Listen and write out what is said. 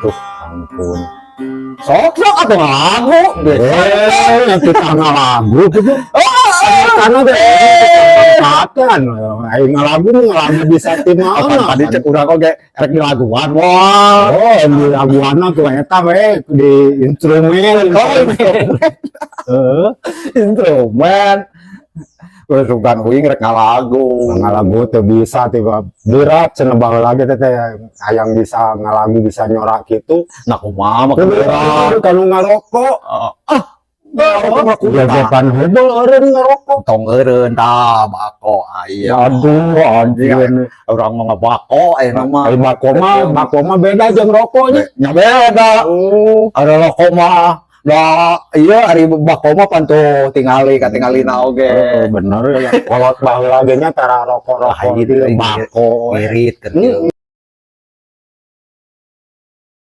Tuh, ampun. Sok-sok atau lagu. Kita nggak lagu gitu. Karena kan, ayo ngalagu bisa tim mana? Tadi cek urang oge rek di laguan. Wah. Oh, di laguan tuh eta di instrumen. Instrumen. Terus sugan uing rek ngalagu. Ngalagu tuh bisa tiba berat cenah baheula lagi teh hayang bisa ngalagu bisa nyorak gitu. Nah kumaha mah Kalau ngarokok. Gegepan hubul eureun ngarokok. tong eureun tah bako aya. Aduh, anjing. Urang mah bako aya mah. Ai bako mah beda jeung rokoknya. Nya beda. Ada rokok mah da iya ari bako mah pantu katingalina oge. Bener ya. Kolot baheula ge nya tara rokok-rokok Wah, bako. Irit kan.